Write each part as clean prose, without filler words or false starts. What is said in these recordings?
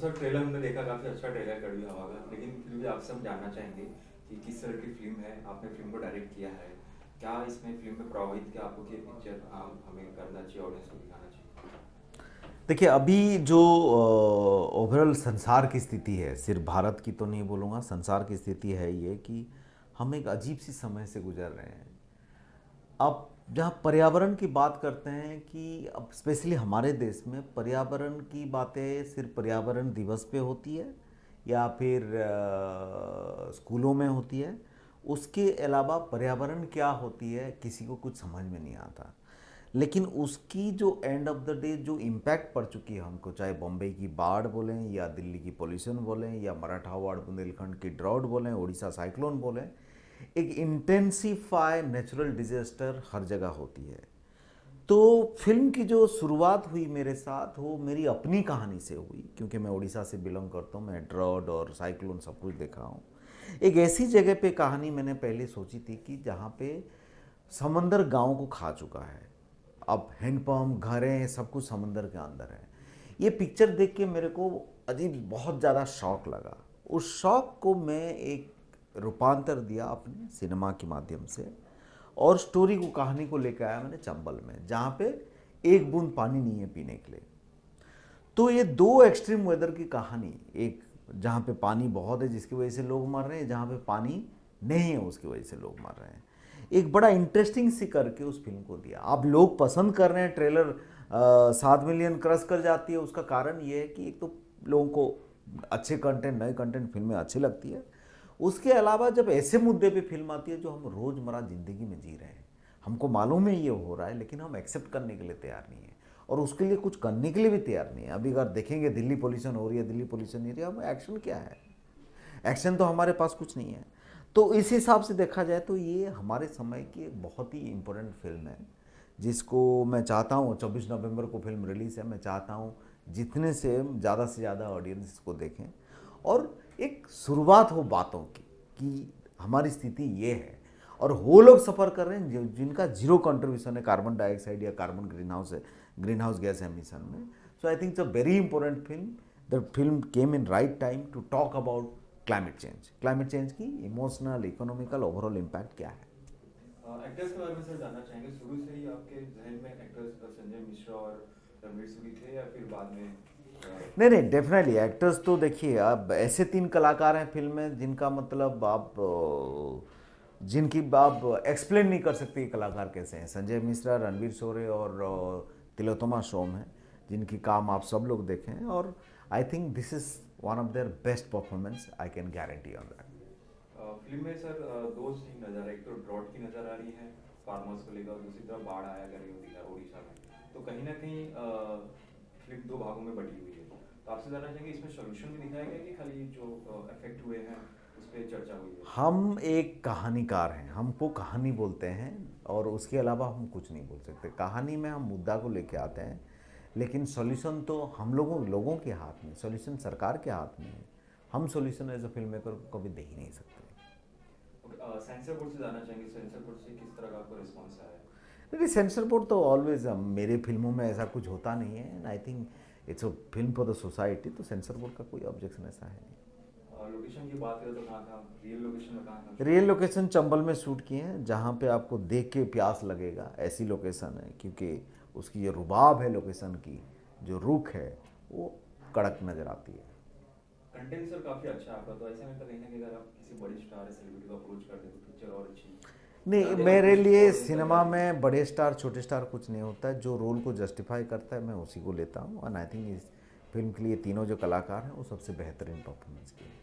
Sir trailer हमने देखा, काफ़ी अच्छा ट्रेलर कड़वी हवा का, लेकिन फिर भी आपसे हम जानना चाहेंगे कि किस तरह की फिल्म है, आपने फिल्म को डायरेक्ट किया है, क्या इसमें फिल्म में प्रभावित किया आपको कि पिक्चर हमें करना चाहिए, ऑडियंस को दिखाना चाहिए? देखिए, अभी जो ओवरऑल संसार की स्थिति है, सिर्फ भारत की तो नहीं बोलूँगा, संसार की स्थिति है ये कि हम एक अजीब सी समय से गुजर रहे हैं। अब जहाँ पर्यावरण की बात करते हैं कि अब स्पेशली हमारे देश में पर्यावरण की बातें सिर्फ पर्यावरण दिवस पे होती है या फिर स्कूलों में होती है। उसके अलावा पर्यावरण क्या होती है किसी को कुछ समझ में नहीं आता। लेकिन उसकी जो एंड ऑफ द डे जो इम्पैक्ट पड़ चुकी है हमको, चाहे बॉम्बे की बाढ़ बोलें या दिल्ली की पोल्यूशन बोलें या मराठावाड़ बुंदेलखंड की ड्राउट बोलें, उड़ीसा साइक्लोन बोलें, एक इंटेंसिफाई नेचुरल डिजास्टर हर जगह होती है। तो फिल्म की जो शुरुआत हुई मेरे साथ वो मेरी अपनी कहानी से हुई, क्योंकि मैं उड़ीसा से बिलोंग करता हूँ, मैं ड्रॉड और साइक्लोन सब कुछ देखा हूँ। एक ऐसी जगह पे कहानी मैंने पहले सोची थी कि जहाँ पे समंदर गांव को खा चुका है। अब हैंडपम्प घरें सब कुछ समंदर के अंदर है। ये पिक्चर देख के मेरे को अजीब बहुत ज़्यादा शौक लगा। उस शौक को मैं एक रूपांतर दिया अपने सिनेमा के माध्यम से और स्टोरी को कहानी को लेकर आया मैंने चंबल में, जहाँ पे एक बूंद पानी नहीं है पीने के लिए। तो ये दो एक्सट्रीम वेदर की कहानी, एक जहाँ पे पानी बहुत है जिसकी वजह से लोग मर रहे हैं, जहाँ पे पानी नहीं है उसकी वजह से लोग मर रहे हैं, एक बड़ा इंटरेस्टिंग सी करके उस फिल्म को दिया। अब लोग पसंद कर रहे हैं, ट्रेलर 7 मिलियन क्रॉस कर जाती है। उसका कारण ये है कि एक तो लोगों को अच्छे कंटेंट, नए कंटेंट फिल्में अच्छी लगती है। उसके अलावा जब ऐसे मुद्दे पे फिल्म आती है जो हम रोज़मर्रा ज़िंदगी में जी रहे हैं, हमको मालूम है ये हो रहा है, लेकिन हम एक्सेप्ट करने के लिए तैयार नहीं है और उसके लिए कुछ करने के लिए भी तैयार नहीं है। अभी अगर देखेंगे दिल्ली पोल्यूशन हो रही है, दिल्ली पोल्यूशन नहीं रही है, हम एक्शन क्या है? एक्शन तो हमारे पास कुछ नहीं है। तो इस हिसाब से देखा जाए तो ये हमारे समय की एक बहुत ही इम्पोर्टेंट फिल्म है, जिसको मैं चाहता हूँ 24 नवंबर को फिल्म रिलीज़ है, मैं चाहता हूँ जितने से ज़्यादा ऑडियंस इसको देखें और एक शुरुआत हो बातों की कि हमारी स्थिति ये है और वो लोग सफ़र कर रहे हैं जिनका जीरो कंट्रीब्यूशन है कार्बन डाइऑक्साइड या carbon green house gas emission में। So I think it's a very important film. The film came in right time to talk about climate change की इमोशनल इकोनॉमिकल ओवरऑल इम्पैक्ट क्या है। Actors के बारे में sir जानना चाहेंगे, शुरू से ही आपके जहन में एक्टर्स संजय मिश्रा और रणवीर सूरी थे या फिर बाद में? नहीं नहीं, डेफिनेटली एक्टर्स तो देखिए, अब ऐसे 3 कलाकार हैं फिल्म में जिनका मतलब आप जिनकी आप एक्सप्लेन नहीं कर सकते ये कलाकार कैसे हैं। संजय मिश्रा, रणवीर शोरे और तिलोत्तमा सोम हैं, जिनकी काम आप सब लोग देखें हैं और I think this is one of their best performance, I can guarantee on that. Film में सर दो सीन नजर आ रहे, एक तो ड्रॉट की नजर आ रही है फार्मर्स को लेकर, और दूसरी तरफ बाढ़ आया कर रही होती है उड़ीसा में। तो कहीं ना कहीं फिल्म दो भागों में बटी हुई है। तो आपसे जानना चाहेंगे इसमें सोल्यूशन भी दिखाया गया कि खाली जो इफेक्ट हुए हैं उस पर चर्चा हुई है? हम एक कहानीकार हैं, हमको कहानी बोलते हैं और उसके अलावा हम कुछ नहीं बोल सकते। कहानी में हम मुद्दा को लेके आते हैं, लेकिन सॉल्यूशन तो हम लोगों के हाथ में, सॉल्यूशन सरकार के हाथ में है। हम solution as a film maker को कभी दे ही नहीं सकते। सेंसर बोर्ड से जानना चाहेंगे, सेंसर बोर्ड से किस तरह का आपको रिस्पॉन्स आया है? देखिए, सेंसर बोर्ड तो ऑलवेज, मेरे फिल्मों में ऐसा कुछ होता नहीं है and I think it's a film for the society, तो सेंसर बोर्ड का कोई ऑब्जेक्शन ऐसा है नहीं। लोकेशन की बात करें तो कहाँ कहाँ रियल लोकेशन में कहाँ कहाँ? रियल लोकेशन चंबल में शूट किए हैं, जहाँ पे आपको देख के प्यास लगेगा ऐसी लोकेशन है, क्योंकि उसकी जो रुबाब है लोकेशन की, जो रुख है, वो कड़क नज़र आती है। कंटेंट सर काफ़ी अच्छा है आपका, तो ऐसे में तो कहीं ना कहीं अगर आप किसी बड़ी स्टार या सेलिब्रिटी को अप्रोच करते तो पिक्चर और अच्छी नहीं, ज़्यादा मेरे कुछ लिए ऑडियंस तक सिनेमा जाती है। में बड़े स्टार छोटे स्टार कुछ नहीं होता है। जो रोल को जस्टिफाई करता है मैं उसी को लेता हूँ और आई थिंक इस फिल्म के लिए तीनों जो कलाकार हैं वो सबसे बेहतरीन परफॉर्मेंस किए।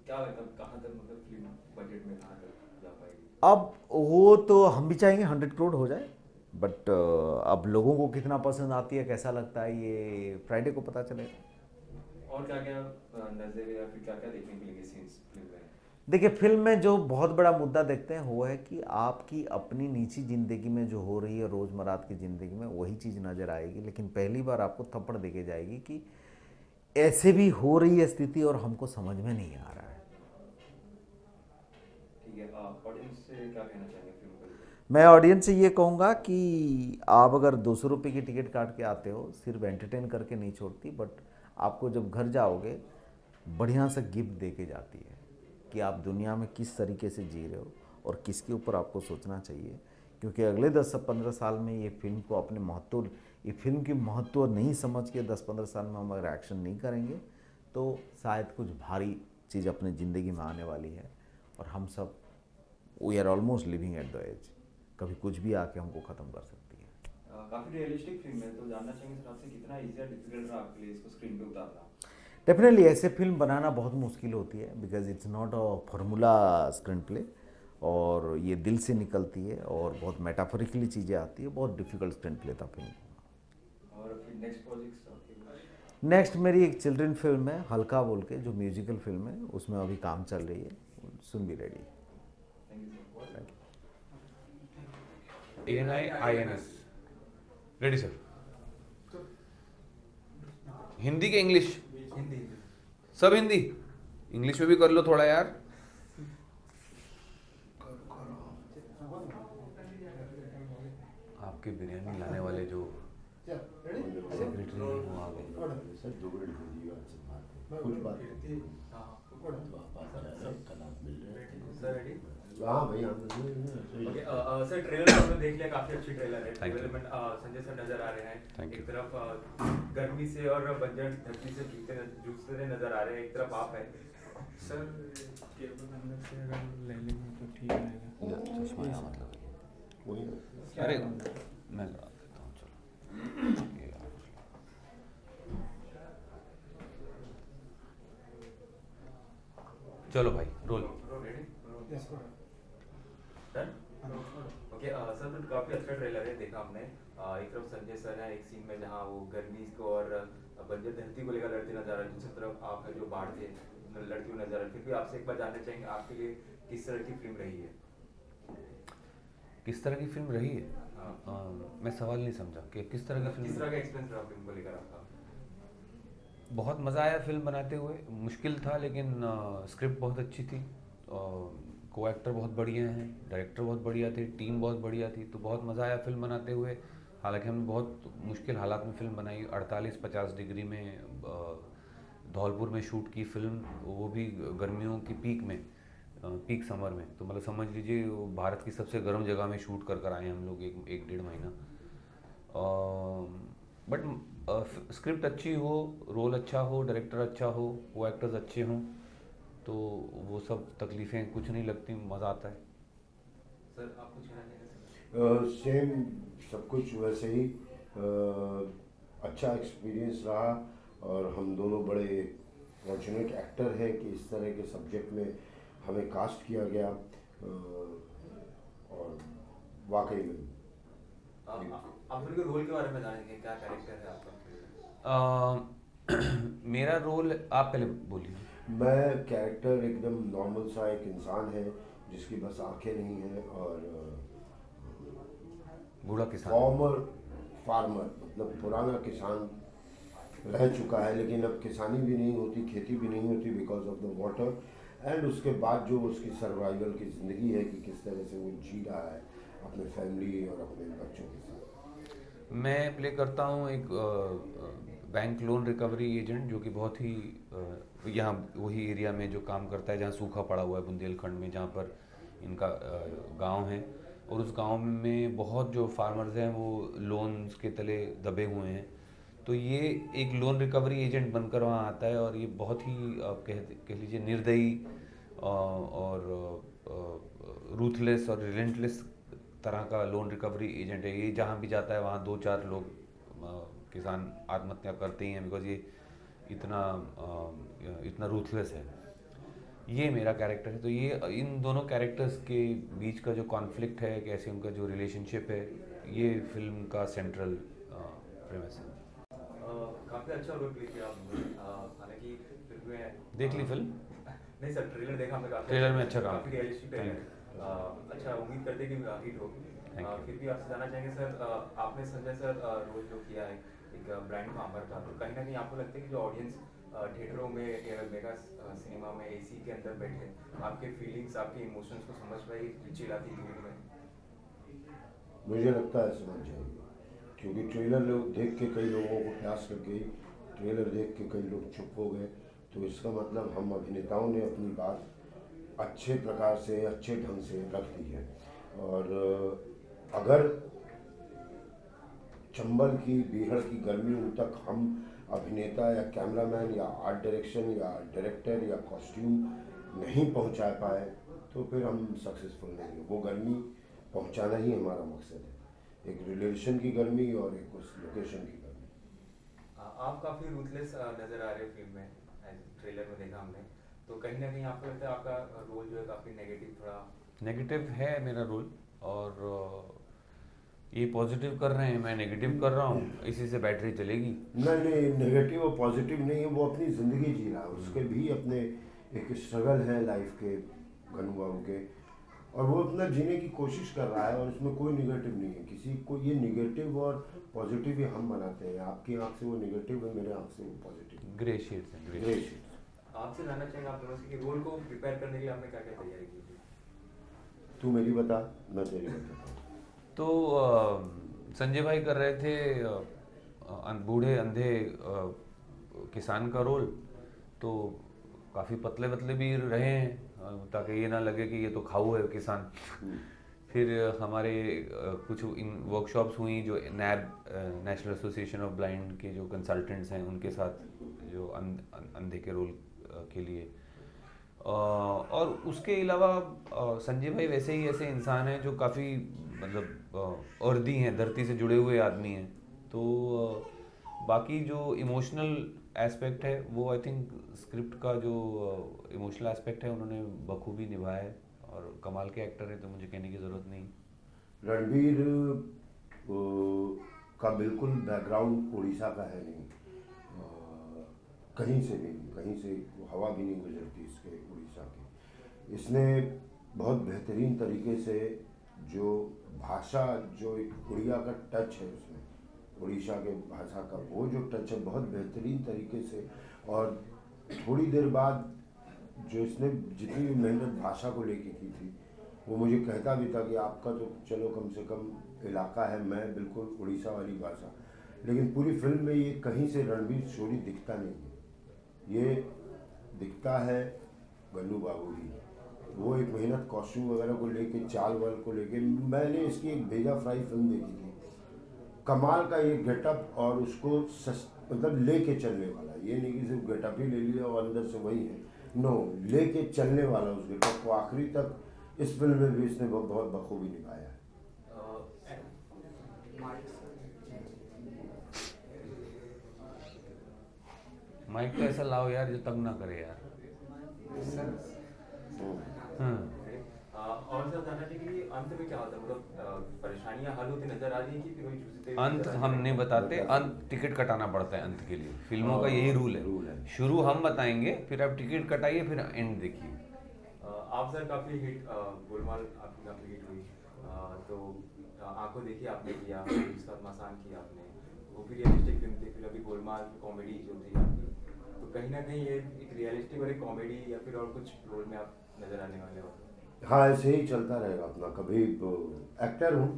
क्या लगता है कहाँ तक मतलब फिल्म बजट में कहाँ तक जा पाएगी? अब वो तो हम भी चाहेंगे 100 करोड़ हो जाए, बट अब लोगों को कितना पसंद आती है, कैसा लगता है, ये फ्राइडे को पता चलेगा। और क्या क्या नज़र या फिर क्या क्या देखने के लिए सीन्स फिल्म में? देखिए, फिल्म में जो बहुत बड़ा मुद्दा देखते हैं वो है कि आपकी अपनी निजी ज़िंदगी में जो हो रही है रोज़मर्रा की ज़िंदगी में वही चीज़ नज़र आएगी, लेकिन पहली बार आपको थप्पड़ देके जाएगी कि ऐसे भी हो रही है स्थिति और हमको समझ में नहीं आ रहा है। ठीक है, ऑडियंस से क्या कहना चाहेंगे फिल्म को लेकर? मैं ऑडियंस से ये कहूँगा कि आप अगर 200 रुपये की टिकट काट के आते हो, सिर्फ एंटरटेन करके नहीं छोड़ती, बट आपको जब घर जाओगे बढ़िया सा गिफ्ट दे के जाती है कि आप दुनिया में किस तरीके से जी रहे हो और किसके ऊपर आपको सोचना चाहिए, क्योंकि अगले 10-15 साल में ये फिल्म को अपने महत्व, ये फिल्म की महत्व नहीं समझ के 10-15 साल में हम अगर एक्शन नहीं करेंगे तो शायद कुछ भारी चीज़ अपनी ज़िंदगी में आने वाली है। और हम सब we are almost living at the edge, कभी कुछ भी आके हमको ख़त्म कर सकती है। काफ़ी रियलिस्टिक फिल्म है, तो जानना चाहेंगे सर आपसे कितना ईजी या डिफिकल्ट रहा आपके लिए इसको स्क्रीन पे उतारना? डेफिनेटली ऐसे फिल्म बनाना बहुत मुश्किल होती है because it's not a formula screen play, और ये दिल से निकलती है और बहुत मेटाफोरिकली चीज़ें आती है, बहुत डिफिकल्ट स्क्रीन प्ले था फिल्म। और फिर नेक्स्ट प्रोजेक्ट्स नेक्स्ट मेरी एक चिल्ड्रन फिल्म है हल्का बोल के, जो म्यूजिकल फिल्म है, उसमें अभी काम चल रही है, सुन भी ready. ANIINS ready sir. Hindi के इंग्लिश? हिंदी। सब हिंदी? इंग्लिश में भी कर लो थोड़ा यार। आपके बिरयानी लाने वाले जो सेक्रेटरी हैं वो आ गए। हाँ भाई सर ट्रेलर हमने देख लिया, काफी अच्छी ट्रेलर है। ट्रेलर में संजय सर नजर आ रहे हैं, एक तरफ गर्मी से और बंजर धरती से जूझते नजर आ रहे हैं, एक तरफ आप है सर। केबल अंदर से अगर ले लेंगे तो ठीक रहेगा। अरे मैं लगा देता हूँ, चलो। चलो भाई रोल। ओके सर, तो काफी अच्छा ट्रेलर है, देखा हमने। एक तरफ संजय सर है एक सीन में जहाँ वो गर्मी को और बंजर धरती को लेकर लड़ते नजर आ रहे हैं, दूसरी तरफ आप है जो बाढ़ से लड़ती हुई नजर आ रही है। फिर भी आपसे एक बार जानना चाहेंगे आपके लिए किस तरह की फिल्म रही है? किस तरह की फिल्म रही है? मैं सवाल नहीं समझा कि किस तरह की फिल्म, किस तरह का एक्सपीरियंस रहा फिल्म को लेकर आपका? बहुत मज़ा आया फिल्म बनाते हुए। मुश्किल था लेकिन स्क्रिप्ट बहुत अच्छी थी, को एक्टर बहुत बढ़िया हैं, डायरेक्टर बहुत बढ़िया थे, टीम बहुत बढ़िया थी, तो बहुत मज़ा आया फिल्म बनाते हुए। हालांकि हमने बहुत मुश्किल हालात में फ़िल्म बनाई, 48-50 डिग्री में धौलपुर में शूट की फ़िल्म, वो भी गर्मियों की पीक में, पीक समर में। तो मतलब समझ लीजिए भारत की सबसे गर्म जगह में शूट कर आए हम लोग एक डेढ़ महीना। बट स्क्रिप्ट अच्छी हो, रोल अच्छा हो, डायरेक्टर अच्छा हो, वो एक्टर्स अच्छे हों, तो वो सब तकलीफ़ें कुछ नहीं लगती, मज़ा आता है। सर आप कुछ कहना चाहेंगे? सेम सब कुछ वैसे ही अच्छा एक्सपीरियंस रहा, और हम दोनों बड़े फॉर्चुनेट एक्टर हैं कि इस तरह के सब्जेक्ट में हमें कास्ट किया गया, और वाकई में आप फिर रोल के बारे में जानेंगे, क्या कैरेक्टर है आपका? मेरा रोल आप पहले बोलिए। मैं कैरेक्टर एकदम नॉर्मल सा एक इंसान है जिसकी बस आंखें नहीं हैं, और बूढ़ा किसान, फार्मर मतलब पुराना किसान रह चुका है, लेकिन अब किसानी भी नहीं होती, खेती भी नहीं होती because of the water. And उसके बाद जो उसकी सर्वाइवल की ज़िंदगी है कि किस तरह से वो जी रहा है अपने फैमिली और अपने बच्चों के साथ। मैं प्ले करता हूँ एक बैंक लोन रिकवरी एजेंट, जो कि बहुत ही यहाँ वही एरिया में जो काम करता है जहाँ सूखा पड़ा हुआ है बुंदेलखंड में, जहाँ पर इनका गांव है, और उस गांव में बहुत जो फार्मर्स हैं वो लोन्स के तले दबे हुए हैं। तो ये एक लोन रिकवरी एजेंट बनकर वहाँ आता है, और ये बहुत ही आप कह लीजिए निर्दयी और रूथलेस और रिलेंटलेस तरह का लोन रिकवरी एजेंट है। ये जहाँ भी जाता है वहाँ 2-4 लोग किसान आत्महत्या करते ही हैं, बिकॉज ये इतना रूथलेस है। ये मेरा कैरेक्टर है। तो ये इन दोनों कैरेक्टर्स के बीच का जो कॉन्फ्लिक्ट है, कैसे उनका जो रिलेशनशिप है, ये फिल्म का सेंट्रल प्रेमिस है। काफ़ी अच्छा रोल प्ले किया आपने, हालांकि फिल्म में देख ली फिल्म? नहीं सर, ट्रेलर देखा हमने, काफ़ी ट्रेलर में अच्छा काम, काफ़ी रियलिस्टिक ट्रेलर। अच्छा, उम्मीद करते हैं कि हिट हो। फिर भी आपसे जानना चाहेंगे सर, आपने संजय सर रोल जो किया है एक ब्रांड फार्मर था, तो कहीं ना कहीं आपको लगता है कि जो ऑडियंस थिएटरों में या मेगा सिनेमा में एसी के अंदर बैठे आपके फीलिंग्स, आपके इमोशंस को समझ पाई चिल्लाती भीड़ में? मुझे लगता है समझ जाएगी, क्योंकि ट्रेलर लोग देख के कई लोगों को प्यास लग गई, ट्रेलर देख के कई लोग चुप हो गए, तो इसका मतलब हम अभिनेताओं ने अपनी बात अच्छे प्रकार से, अच्छे ढंग से रख दी है। और अगर चंबल की, बीहड़ की गर्मियों तक हम अभिनेता या कैमरामैन या आर्ट डायरेक्शन या डायरेक्टर या कॉस्ट्यूम नहीं पहुंचा पाए तो फिर हम सक्सेसफुल नहीं हैं। वो गर्मी पहुंचाना ही हमारा मकसद है, एक रिलेशन की गर्मी और एक उस लोकेशन की गर्मी। आप काफ़ी रूथलेस नज़र आ रहे हो फिल्म में, ट्रेलर में देखा हमने, तो कहीं ना कहीं आपको लगता है आपका रोल जो है काफ़ी नेगेटिव, थोड़ा नेगेटिव है मेरा रोल, और ये पॉजिटिव कर रहे हैं, मैं नेगेटिव कर रहा हूँ, इसी से बैटरी चलेगी। नहीं, नेगेटिव और पॉजिटिव नहीं है, वो अपनी ज़िंदगी जी रहा है, उसके भी अपने एक स्ट्रगल है लाइफ के, गनू बाबू के, और वो अपना जीने की कोशिश कर रहा है, और उसमें कोई निगेटिव नहीं है। किसी को ये निगेटिव और पॉजिटिव ही हम बनाते हैं, आपकी आंख से वो निगेटिव है, मेरे आंख से वो पॉजिटिव, ग्रे शेड्स हैं, ग्रे शेड्स। आपसे जानना चाहेंगे आप दोनों से कि रोल को प्रिपेयर करने के लिए आपने क्या क्या तैयारी की थी? तू मेरी बता, मैं तेरी बताता हूँ। तो संजय भाई कर रहे थे बूढ़े अंधे किसान का रोल, तो काफ़ी पतले पतले भी रहे हैं ताकि ये ना लगे कि ये तो खाऊ है किसान। फिर हमारे कुछ इन वर्कशॉप्स हुई जो नैब, नेशनल एसोसिएशन ऑफ ब्लाइंड के जो कंसल्टेंट्स हैं उनके साथ, जो अंधे के रोल के लिए। और उसके अलावा संजय भाई वैसे ही ऐसे इंसान हैं जो काफ़ी मतलब अर्दी हैं, धरती से जुड़े हुए आदमी हैं, तो बाकी जो इमोशनल एस्पेक्ट है वो आई थिंक स्क्रिप्ट का जो इमोशनल एस्पेक्ट है उन्होंने बखूबी निभाया है, और कमाल के एक्टर है तो मुझे कहने की ज़रूरत नहीं। रणबीर का बिल्कुल बैकग्राउंड उड़ीसा का है नहीं, कहीं से भी, कहीं से हवा भी नहीं गुजरती इसके उड़ीसा की। इसने बहुत बेहतरीन तरीके से जो भाषा, जो एक उड़िया का टच है उसमें, उड़ीसा के भाषा का वो जो टच है बहुत बेहतरीन तरीके से, और थोड़ी देर बाद जो इसने जितनी भी मेहनत भाषा को लेके की थी, वो मुझे कहता भी था कि आपका तो चलो कम से कम इलाका है, मैं बिल्कुल उड़ीसा वाली भाषा, लेकिन पूरी फिल्म में ये कहीं से रणबीर शोरी दिखता नहीं है, ये दिखता है गन्नू बाबू ही। वो एक मेहनत कॉस्ट्यूम वगैरह को लेके, चाल वाल को लेके, मैंने इसकी एक भेजा फ्राई फिल्म देखी थी, कमाल का ये गेटअप, और उसको मतलब लेके चलने वाला, ये नहीं कि सिर्फ गेटअप ही ले लिया और अंदर से वही है, नो, लेके चलने वाला उस गेटअप को आखिरी तक इस फिल्म में भी इसने बहुत बखूबी निभाया है। माइक तो ऐसा लाओ यार जो तंग ना करे यार। और सर जानना चाहिए कि अंत में क्या होता है, मतलब परेशानियां हल होती नजर आ रही है कि फिर वही चूसते? अंत हम नहीं बताते, अंत टिकट कटाना पड़ता है अंत के लिए, फिल्मों का यही रूल है। शुरू हम बताएंगे, फिर आप टिकट कटाइए, फिर एंड देखिए। आप सर काफ़ी हिट, गोलमाल आपकी काफ़ी हिट हुई, तो आंखों देखी आपने किया, उसका मसान किया आपने, वो भी रियलिस्टिक फिल्म थी, फिर अभी गोलमाल कॉमेडी जो थी आपकी, तो कहीं ना कहीं ये एक रियलिस्टिक और एक कॉमेडी या फिर और कुछ रोल में आप नजर आने वाले हो? हाँ, ऐसे ही चलता रहेगा अपना, कभी एक्टर हूँ,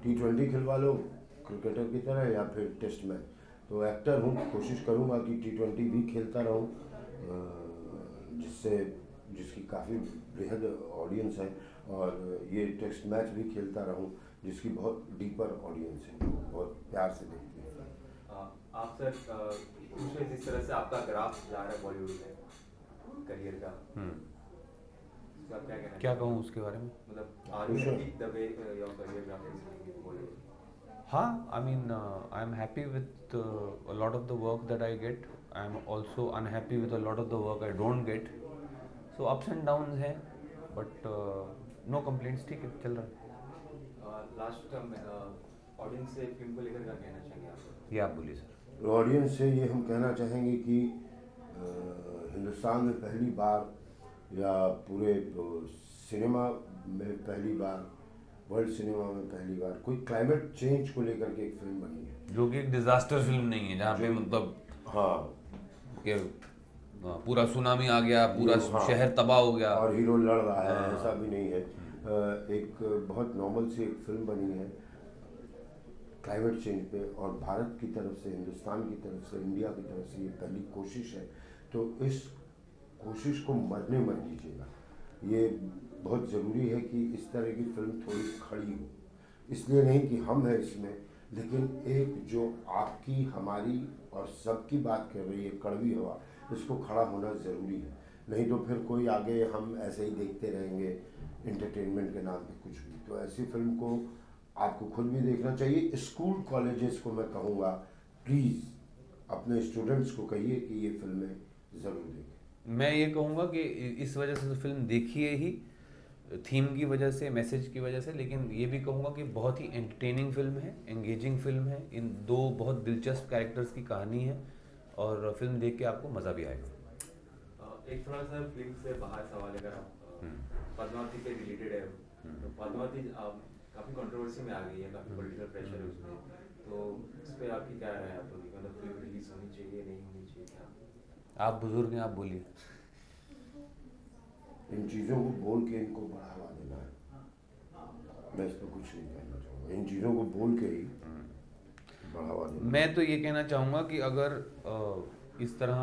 T20 खिलवा लो क्रिकेटर की तरह, या फिर टेस्ट मैच, तो एक्टर हूँ, कोशिश करूँगा कि T20 भी खेलता रहूँ, जिसकी काफ़ी बेहद ऑडियंस है, और ये टेस्ट मैच भी खेलता रहूँ जिसकी बहुत डीपर ऑडियंस है, बहुत प्यार से देखती है। आप सर खुश हैं जिस तरह से आपका ग्राफ जा रहा है बॉलीवुड में करियर का, तो आप क्या कहना, क्या कहूँ उसके बारे में? मतलब are you happy the way your career graph is Bollywood? हाँ, I mean I am happy with a lot of the work that I get. I am also unhappy with a lot of the work I don't get. So ups and downs हैं, but no complaints, ठीक है, चल रहा है। Last audience से film को लेकर क्या कहना चाहेंगे आप? ये आप बोलिए सर। ऑडियंस से ये हम कहना चाहेंगे कि हिंदुस्तान में पहली बार, या पूरे सिनेमा में पहली बार, वर्ल्ड सिनेमा में पहली बार कोई क्लाइमेट चेंज को लेकर के एक फिल्म बनी है, जो कि एक डिजास्टर फिल्म नहीं है जहाँ पे मतलब हाँ कि पूरा सुनामी आ गया, पूरा शहर तबाह हो गया और हीरो लड़ रहा है, ऐसा भी नहीं है। एक बहुत नॉर्मल सी एक फिल्म बनी है, क्लाइमेट चेंज पे, और भारत की तरफ से, हिंदुस्तान की तरफ से, इंडिया की तरफ से ये पहली कोशिश है, तो इस कोशिश को मरने मत दीजिएगा। ये बहुत ज़रूरी है कि इस तरह की फिल्म थोड़ी खड़ी हो, इसलिए नहीं कि हम हैं इसमें, लेकिन एक जो आपकी, हमारी और सबकी बात कर रही है कड़वी हवा, इसको खड़ा होना ज़रूरी है। नहीं तो फिर कोई आगे हम ऐसे ही देखते रहेंगे एंटरटेनमेंट के नाम पे कुछ भी। तो ऐसी फिल्म को आपको खुद भी देखना चाहिए। स्कूल कॉलेजेस को मैं कहूँगा, प्लीज़ अपने स्टूडेंट्स को कहिए कि ये फिल्में ज़रूर देखें। मैं ये कहूँगा कि इस वजह से तो फिल्म देखिए ही, थीम की वजह से, मैसेज की वजह से, लेकिन ये भी कहूँगा कि बहुत ही एंटरटेनिंग फिल्म है, एंगेजिंग फिल्म है। इन दो बहुत दिलचस्प कैरेक्टर्स की कहानी है और फिल्म देख के आपको मज़ा भी आएगा। एक थोड़ा सा फिल्म से बाहर सवाल, अगर आप पद्मावती के रिलेटेड है, तो पद्मावती काफ़ी कंट्रोवर्सी में आ गई है, काफ़ी पॉलिटिकल प्रेशर है उसमें, तो इस पर आपकी क्या राय है? आप लोग मतलब फिल्म रिलीज होनी चाहिए, नहीं होनी चाहिए, क्या? आप बुजुर्ग हैं, आप बोलिए। इन चीज़ों को बोल के इनको बढ़ावा देना है, मैं इस पर कुछ नहीं कहना चाहूँगा। इन चीज़ों को बोल के ही बढ़ावा देना। मैं तो ये कहना चाहूँगा कि अगर इस तरह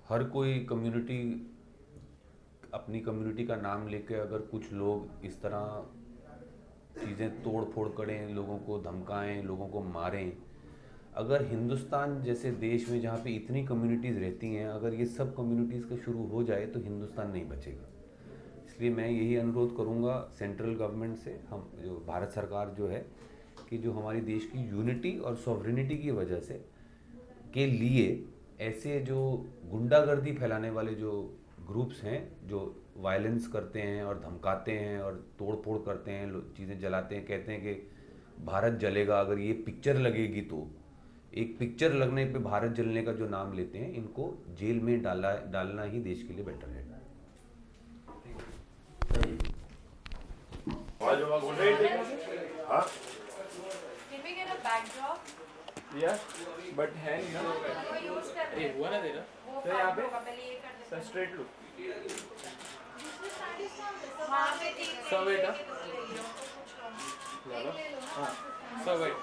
हर कोई कम्युनिटी, अपनी कम्युनिटी का नाम लेके अगर कुछ लोग इस तरह चीज़ें तोड़ फोड़ करें, लोगों को धमकाएं, लोगों को मारें, अगर हिंदुस्तान जैसे देश में जहाँ पे इतनी कम्युनिटीज़ रहती हैं, अगर ये सब कम्युनिटीज़ का शुरू हो जाए तो हिंदुस्तान नहीं बचेगा। इसलिए मैं यही अनुरोध करूँगा सेंट्रल गवर्नमेंट से, हम जो भारत सरकार जो है, कि जो हमारी देश की यूनिटी और सॉवरेनिटी की वजह से के लिए ऐसे जो गुंडागर्दी फैलाने वाले जो ग्रुप्स हैं, जो वायलेंस करते हैं और धमकाते हैं और तोड़ फोड़ करते हैं, चीज़ें जलाते हैं, कहते हैं कि भारत जलेगा अगर ये पिक्चर लगेगी, तो एक पिक्चर लगने पे भारत जलने का जो नाम लेते हैं, इनको जेल में डालना ही देश के लिए बेटर है। यार बट है नहीं ना, ये हुआ ना तेरा, तो यहाँ पे स्ट्रेट लुक सब बेटा, हाँ सब वेट,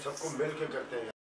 सब सबको मिल के करते हैं।